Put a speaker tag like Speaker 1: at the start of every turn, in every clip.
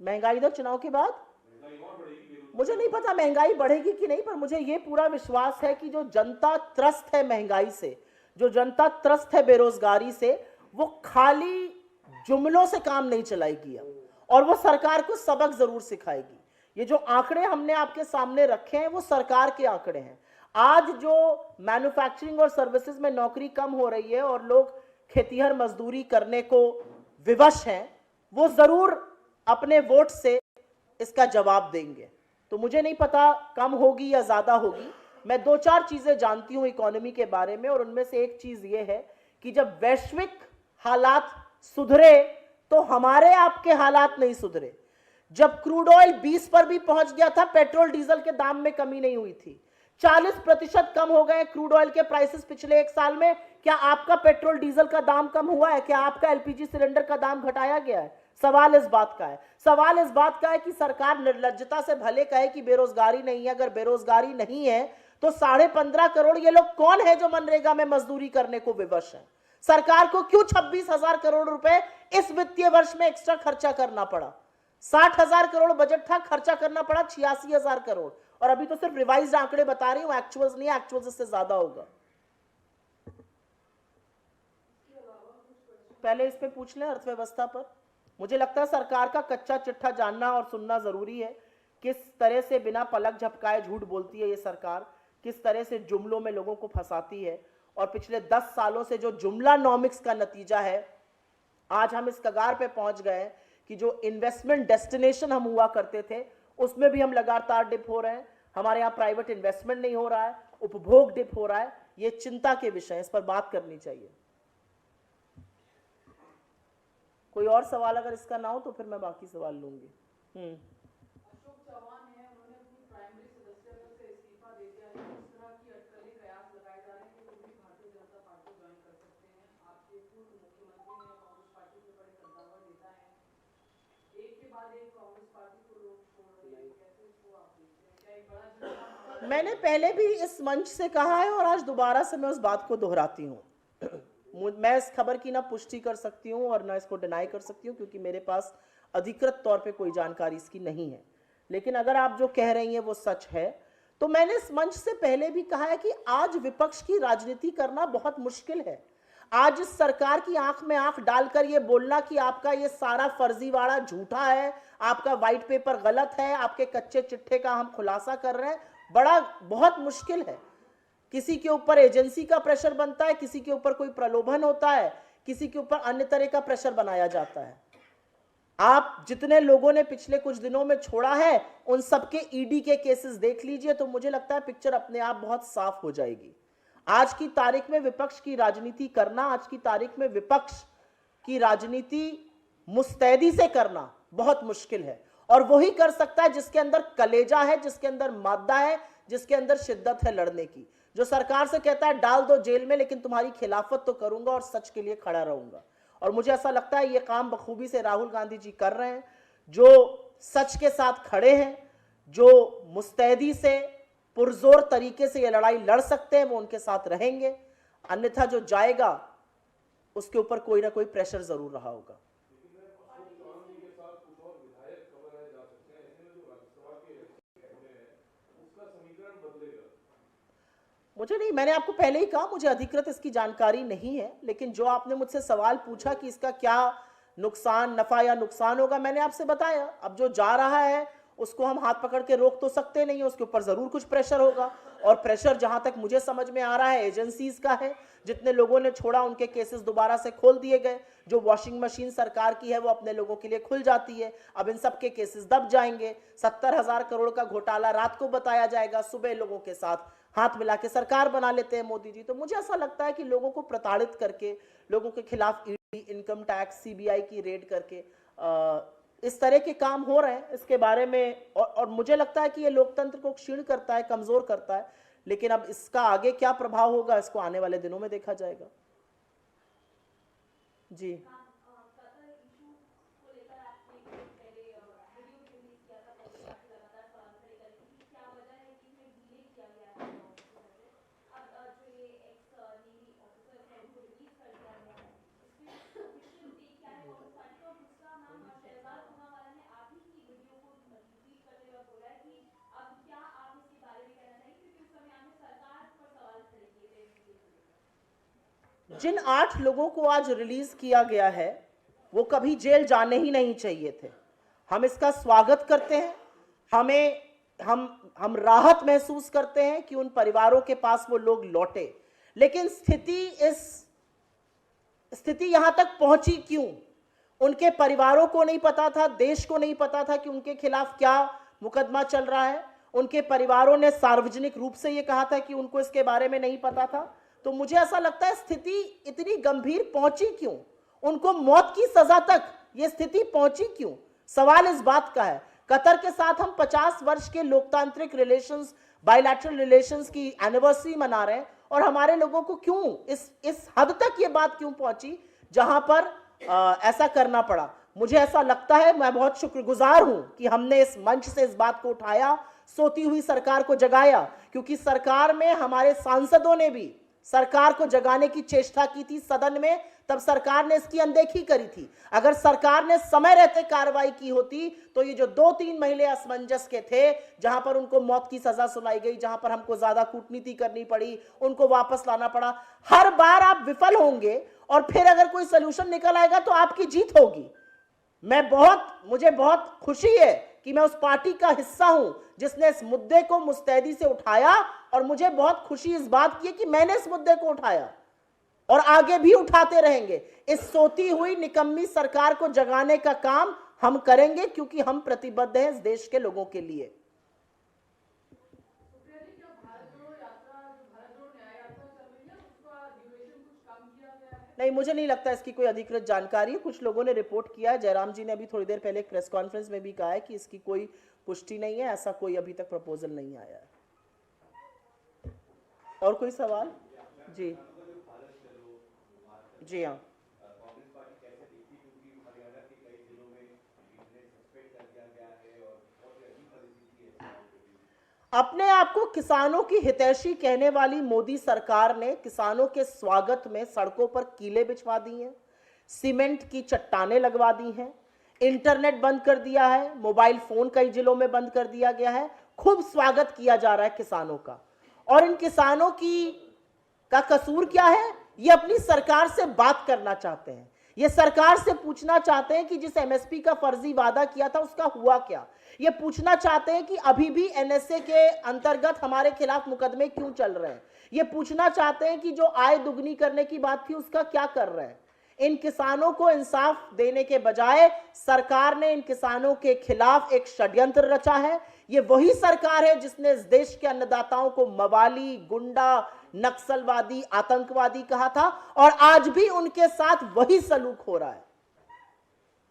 Speaker 1: महंगाई दर चुनाव के बाद मुझे नहीं पता महंगाई बढ़ेगी कि नहीं, पर मुझे ये पूरा विश्वास है कि जो जनता त्रस्त है महंगाई से, जो जनता त्रस्त है बेरोजगारी से, वो खाली जुमलों से काम नहीं चलाएगी अब, और वो सरकार को सबक जरूर सिखाएगी। ये जो आंकड़े हमने आपके सामने रखे हैं वो सरकार के आंकड़े हैं। आज जो मैन्युफैक्चरिंग और सर्विसेज में नौकरी कम हो रही है और लोग खेतीहर मजदूरी करने को विवश हैं, वो जरूर अपने वोट से इसका जवाब देंगे। तो मुझे नहीं पता कम होगी या ज्यादा होगी। मैं दो चार चीजें जानती हूं इकोनॉमी के बारे में, और उनमें से एक चीज ये है कि जब वैश्विक हालात सुधरे तो हमारे आपके हालात नहीं सुधरे। जब क्रूड ऑयल 20 पर भी पहुंच गया था, पेट्रोल डीजल के दाम में कमी नहीं हुई थी। 40% कम हो गए क्रूड ऑयल के प्राइसेस पिछले एक साल में। क्या आपका पेट्रोल डीजल का दाम कम हुआ है? क्या आपका एलपीजी सिलेंडर का दाम घटाया गया है? सवाल इस बात का है। सवाल इस बात का है कि सरकार निर्लज्जता से भले कहे कि बेरोजगारी नहीं है। अगर बेरोजगारी नहीं है तो 15.5 करोड़ ये लोग कौन है जो मनरेगा में मजदूरी करने को विवश है? सरकार को क्यों 26,000 करोड़ रुपए इस वित्तीय वर्ष में एक्स्ट्रा खर्चा करना पड़ा? 60,000 करोड़ बजट था, खर्चा करना पड़ा 86,000 करोड़। और अभी तो सिर्फ रिवाइज्ड आंकड़े बता रही हूं, एक्चुअल्स नहीं, एक्चुअल्स इससे ज्यादा होगा। पहले इस पे पूछ लें अर्थव्यवस्था पर। मुझे लगता है सरकार का कच्चा चिट्ठा जानना और सुनना जरूरी है। किस तरह से बिना पलक झपकाए झूठ बोलती है ये सरकार, किस तरह से जुमलों में लोगों को फंसाती है, और पिछले 10 सालों से जो जुमला नॉमिक्स का नतीजा है, आज हम इस कगार पे पहुंच गए कि जो इन्वेस्टमेंट डेस्टिनेशन हम हुआ करते थे उसमें भी हम लगातार डिप हो रहे हैं। हमारे यहाँ प्राइवेट इन्वेस्टमेंट नहीं हो रहा है, उपभोग डिप हो रहा है। ये चिंता के विषय, इस पर बात करनी चाहिए। कोई और सवाल अगर इसका ना हो तो फिर मैं बाकी सवाल लूंगी।
Speaker 2: अशोक चौहान है, उन्होंने अपनी प्राइमरी सदस्यता से इस्तीफा दे दिया है। इस तरह की अटकलें कयास लगाए जा रहे हैं कि वो भी भारतीय जनता पार्टी ज्वाइन कर सकते हैं। आपके पूर्व मुख्यमंत्री ने कांग्रेस पार्टी के बड़े कद्दावर नेता हैं, एक के बाद एक कांग्रेस पार्टी को लोग छोड़ रहे हैं, कैसे इसको आप देखते हैं? क्या एक बड़ा झटका?
Speaker 1: मैंने पहले भी इस मंच से कहा है और आज दोबारा से मैं उस बात को दोहराती हूँ। मैं इस खबर की ना पुष्टि कर सकती हूँ और ना इसको डिनाई कर सकती हूँ, क्योंकि मेरे पास अधिकृत तौर पे कोई जानकारी इसकी नहीं है। लेकिन अगर आप जो कह रही हैं वो सच है, तो मैंने इस मंच से पहले भी कहा है कि आज विपक्ष की राजनीति करना बहुत मुश्किल है। आज इस सरकार की आंख में आंख डालकर ये बोलना कि आपका ये सारा फर्जीवाड़ा झूठा है, आपका व्हाइट पेपर गलत है, आपके कच्चे चिट्ठे का हम खुलासा कर रहे हैं, बहुत मुश्किल है। किसी के ऊपर एजेंसी का प्रेशर बनता है, किसी के ऊपर कोई प्रलोभन होता है, किसी के ऊपर अन्य तरह का प्रेशर बनाया जाता है। आप जितने लोगों ने पिछले कुछ दिनों में छोड़ा है उन सबके ईडी के केसेस देख लीजिए, तो मुझे लगता है पिक्चर अपने आप बहुत साफ हो जाएगी। आज की तारीख में विपक्ष की राजनीति करना, आज की तारीख में विपक्ष की राजनीति मुस्तैदी से करना बहुत मुश्किल है। और वही कर सकता है जिसके अंदर कलेजा है, जिसके अंदर मादा है, जिसके अंदर शिद्दत है लड़ने की। जो सरकार से कहता है डाल दो जेल में, लेकिन तुम्हारी खिलाफत तो करूंगा और सच के लिए खड़ा रहूंगा। और मुझे ऐसा लगता है ये काम बखूबी से राहुल गांधी जी कर रहे हैं, जो सच के साथ खड़े हैं, जो मुस्तैदी से पुरजोर तरीके से ये लड़ाई लड़ सकते हैं, वो उनके साथ रहेंगे। अन्यथा जो जाएगा उसके ऊपर कोई ना कोई प्रेशर जरूर रहा होगा। मुझे नहीं, मैंने आपको पहले ही कहा मुझे अधिकृत इसकी जानकारी नहीं है, लेकिन जो आपने मुझसे सवाल पूछा कि इसका क्या नुकसान, नफा या नुकसान होगा, मैंने आपसे बताया। अब जो जा रहा है उसको हम हाथ पकड़ के रोक तो सकते नहीं, उसके ऊपर जरूर कुछ प्रेशर होगा। और प्रेशर जहां तक मुझे समझ में आ रहा है एजेंसीज का है। जितने लोगों ने छोड़ा उनके केसेस दोबारा से खोल दिए गए। जो वॉशिंग मशीन सरकार की है वो अपने लोगों के लिए खुल जाती है, अब इन सब के केसेस दब जाएंगे। 70,000 करोड़ का घोटाला रात को बताया जाएगा, सुबह लोगों के साथ हाथ मिला के सरकार बना लेते हैं मोदी जी। तो मुझे ऐसा लगता है कि लोगों को प्रताड़ित करके, लोगों के खिलाफ ईडी, इनकम टैक्स, सीबीआई की रेड करके इस तरह के काम हो रहे हैं इसके बारे में। और मुझे लगता है कि ये लोकतंत्र को क्षीण करता है, कमजोर करता है। लेकिन अब इसका आगे क्या प्रभाव होगा इसको आने वाले दिनों में देखा जाएगा। जी, जिन 8 लोगों को आज रिलीज किया गया है वो कभी जेल जाने ही नहीं चाहिए थे। हम इसका स्वागत करते हैं। हम राहत महसूस करते हैं कि उन परिवारों के पास वो लोग लौटे, लेकिन स्थिति यहां तक पहुंची क्यों? उनके परिवारों को नहीं पता था, देश को नहीं पता था कि उनके खिलाफ क्या मुकदमा चल रहा है। उनके परिवारों ने सार्वजनिक रूप से यह कहा था कि उनको इसके बारे में नहीं पता था। तो मुझे ऐसा लगता है स्थिति इतनी गंभीर पहुंची क्यों? उनको मौत की सजा तक यह स्थिति पहुंची क्यों? सवाल इस बात का है। कतर के साथ हम 50 वर्ष के लोकतांत्रिक रिलेशंस, बायलैटरल रिलेशंस की एनिवर्सरी मना रहे हैं, और हमारे लोगों को क्यों इस हद तक ये बात क्यों पहुंची जहां पर ऐसा करना पड़ा? मुझे ऐसा लगता है, मैं बहुत शुक्रगुजार हूं कि हमने इस मंच से इस बात को उठाया, सोती हुई सरकार को जगाया, क्योंकि सरकार में हमारे सांसदों ने भी सरकार को जगाने की चेष्टा की थी सदन में, तब सरकार ने इसकी अनदेखी करी थी। अगर सरकार ने समय रहते कार्रवाई की होती तो ये जो 2-3 महीने असमंजस के थे, जहां पर उनको मौत की सजा सुनाई गई, जहां पर हमको ज्यादा कूटनीति करनी पड़ी, उनको वापस लाना पड़ा, हर बार आप विफल होंगे और फिर अगर कोई सोल्यूशन निकल आएगा तो आपकी जीत होगी। मुझे बहुत खुशी है कि मैं उस पार्टी का हिस्सा हूं जिसने इस मुद्दे को मुस्तैदी से उठाया, और मुझे बहुत खुशी इस बात की है कि मैंने इस मुद्दे को उठाया और आगे भी उठाते रहेंगे। इस सोती हुई निकम्मी सरकार को जगाने का काम हम करेंगे, क्योंकि हम प्रतिबद्ध हैं इस देश के लोगों के लिए। नहीं, मुझे नहीं लगता इसकी कोई अधिकृत जानकारी है। कुछ लोगों ने रिपोर्ट किया है। जयराम जी ने अभी थोड़ी देर पहले एक प्रेस कॉन्फ्रेंस में भी कहा है कि इसकी कोई पुष्टि नहीं है, ऐसा कोई अभी तक प्रपोजल नहीं आया है। और कोई सवाल? जी जी हाँ। अपने आप को किसानों की हितैषी कहने वाली मोदी सरकार ने किसानों के स्वागत में सड़कों पर कीले बिछवा दी हैं, सीमेंट की चट्टानें लगवा दी हैं, इंटरनेट बंद कर दिया है, मोबाइल फोन कई जिलों में बंद कर दिया गया है। खूब स्वागत किया जा रहा है किसानों का। और इन किसानों का कसूर क्या है? ये अपनी सरकार से बात करना चाहते हैं। ये सरकार से पूछना चाहते हैं कि जिस एमएसपी का फर्जी वादा किया था उसका हुआ क्या। ये पूछना चाहते हैं कि अभी भी एनएसए के अंतर्गत हमारे खिलाफ मुकदमे क्यों चल रहे हैं। ये पूछना चाहते हैं कि जो आय दुगनी करने की बात थी उसका क्या कर रहे हैं। इन किसानों को इंसाफ देने के बजाय सरकार ने इन किसानों के खिलाफ एक षड्यंत्र रचा है। ये वही सरकार है जिसने इस देश के अन्नदाताओं को मवाली, गुंडा, नक्सलवादी, आतंकवादी कहा था, और आज भी उनके साथ वही सलूक हो रहा है।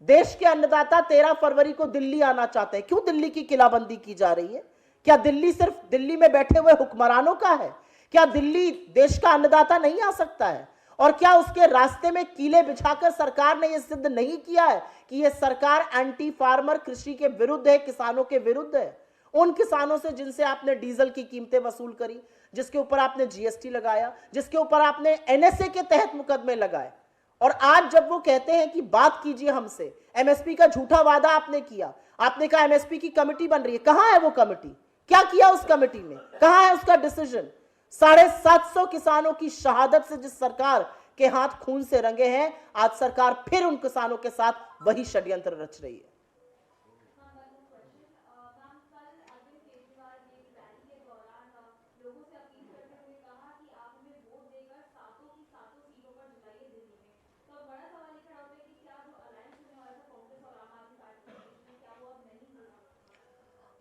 Speaker 1: देश के अन्नदाता 13 फरवरी को दिल्ली आना चाहते हैं। क्यों दिल्ली की किलाबंदी की जा रही है? क्या दिल्ली सिर्फ दिल्ली में बैठे हुए हुक्मरानों का है? क्या दिल्ली देश का अन्नदाता नहीं आ सकता है? और क्या उसके रास्ते में कीले बिछाकर सरकार ने यह सिद्ध नहीं किया है कि यह सरकार एंटी फार्मर, कृषि के विरुद्ध है, किसानों के विरुद्ध है? उन किसानों से जिनसे आपने डीजल की कीमतें वसूल करी, जिसके ऊपर आपने जीएसटी लगाया, जिसके ऊपर आपने एनएसए के तहत मुकदमे लगाए, और आज जब वो कहते हैं कि बात कीजिए हमसे, एमएसपी का झूठा वादा आपने किया, आपने कहा एमएसपी की कमेटी बन रही है, कहां है वो कमेटी? क्या किया उस कमेटी ने? कहां है उसका डिसीजन? 750 किसानों की शहादत से जिस सरकार के हाथ खून से रंगे हैं, आज सरकार फिर उन किसानों के साथ वही षड्यंत्र रच रही है।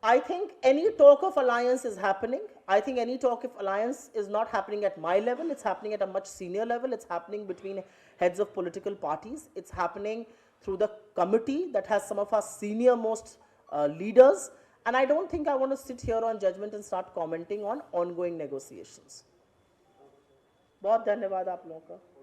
Speaker 1: I think any talk of alliance is happening. I think any talk of alliance is not happening at my level. It's happening at a much senior level. It's happening between heads of political parties. It's happening through the committee that has some of our senior most leaders. And I don't think I want to sit here on judgment and start commenting on ongoing negotiations. बहुत धन्यवाद आप लोगों का।